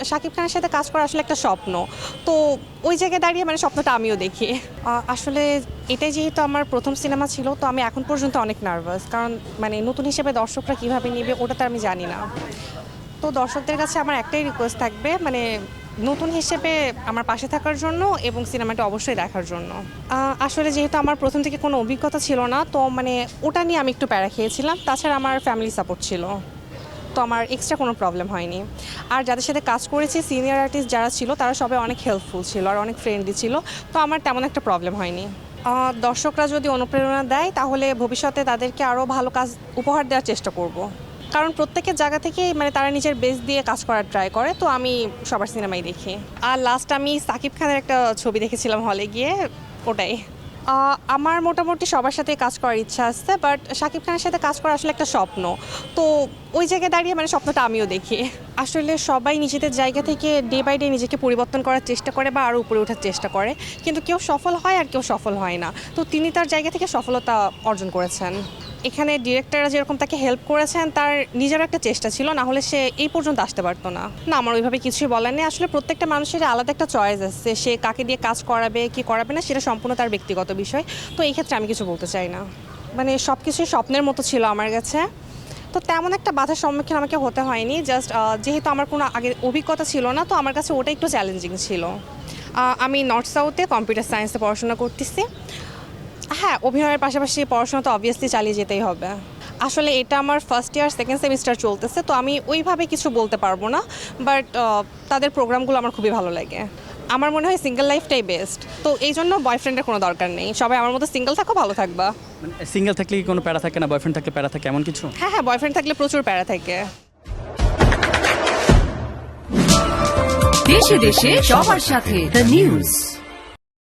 শাকিব খানের সাথে কাজ করা আসলে একটা স্বপ্ন। তো ওই জায়গায় দাঁড়িয়ে মানে স্বপ্নটা আমিও দেখি। আসলে এটাই যেহেতু আমার প্রথম সিনেমা ছিল, তো আমি এখন পর্যন্ত অনেক নার্ভাস, কারণ মানে নতুন হিসেবে দর্শকরা কীভাবে নেবে ওটা তো আমি জানি না। তো দর্শকদের কাছে আমার একটাই রিকোয়েস্ট থাকবে, মানে নতুন হিসেবে আমার পাশে থাকার জন্য এবং সিনেমাটা অবশ্যই দেখার জন্য। আসলে যেহেতু আমার প্রথম থেকে কোনো অভিজ্ঞতা ছিল না, তো মানে ওটা নিয়ে আমি একটু প্যারা খেয়েছিলাম। তাছাড়া আমার ফ্যামিলি সাপোর্ট ছিল, তো আমার এক্সট্রা কোনো প্রবলেম হয়নি। আর যাদের সাথে কাজ করেছি সিনিয়র আর্টিস্ট যারা ছিল তারা সবাই অনেক হেল্পফুল ছিল আর অনেক ফ্রেন্ডলি ছিল, তো আমার তেমন একটা প্রবলেম হয়নি। দর্শকরা যদি অনুপ্রেরণা দেয় তাহলে ভবিষ্যতে তাদেরকে আরও ভালো কাজ উপহার দেওয়ার চেষ্টা করব। কারণ প্রত্যেকের জায়গা থেকেই মানে তারা নিজের বেস দিয়ে কাজ করার ট্রাই করে, তো আমি সবার সিনেমাই দেখি। আর লাস্ট আমি সাকিব খানের একটা ছবি দেখেছিলাম হলে গিয়ে, ওটাই। আমার মোটামুটি সবার সাথে কাজ করার ইচ্ছা আছে, বাট শাকিব খানের সাথে কাজ করা আসলে একটা স্বপ্ন। তো ওই জায়গায় দাঁড়িয়ে মানে স্বপ্নটা আমিও দেখি। আসলে সবাই নিজেদের জায়গা থেকে ডে বাই ডে নিজেকে পরিবর্তন করার চেষ্টা করে বা আরও উপরে ওঠার চেষ্টা করে, কিন্তু কেউ সফল হয় আর কেউ সফল হয় না। তো তিনি তার জায়গা থেকে সফলতা অর্জন করেছেন। এখানে ডিরেক্টররা যেরকম তাকে হেল্প করেছেন, তার নিজের একটা চেষ্টা ছিল, না হলে সে এই পর্যন্ত আসতে পারতো না। না, আমার ওইভাবে কিছুই বলার নেই। আসলে প্রত্যেকটা মানুষের আলাদা একটা চয়েস আছে, সে কাকে দিয়ে কাজ করাবে কি করাবে না সেটা সম্পূর্ণ তার ব্যক্তিগত বিষয়। তো এই ক্ষেত্রে আমি কিছু বলতে চাই না। মানে সব কিছুই স্বপ্নের মতো ছিল আমার কাছে, তো তেমন একটা বাধার সম্মুখীন আমাকে হতে হয়নি। জাস্ট যেহেতু আমার কোনো আগে অভিজ্ঞতা ছিল না, তো আমার কাছে ওটা একটু চ্যালেঞ্জিং ছিল। আমি নর্থ সাউথে কম্পিউটার সায়েন্সে পড়াশোনা করতেছি। হ্যাঁ, অভিনয়ের পাশাপাশি পড়াশোনা তো অবভিয়াসলি চালিয়ে যেতেই হবে। আসলে এটা আমার ফার্স্ট ইয়ার সেকেন্ড সেমিস্টার চলতেছে, তো আমি ওইভাবে কিছু বলতে পারবো না, বাট তাদের প্রোগ্রামগুলো আমার খুবই ভালো লাগে। আমার মনে হয় সিঙ্গেল লাইফটাই বেস্ট, তো এই জন্য বয়ফ্রেন্ডের কোনো দরকার নেই। সবাই আমার মতো সিঙ্গেল থাকো, ভালো থাকবা। মানে সিঙ্গেল থাকলে কি কোনো প্যারা থাকে না, বয়ফ্রেন্ড থাকলে প্যারা থাকে এমন কিছু? হ্যাঁ হ্যাঁ, বয়ফ্রেন্ড থাকলে প্রচুর প্যারা থাকে। দেশে দেশে সবার সাথে দ্য নিউজ।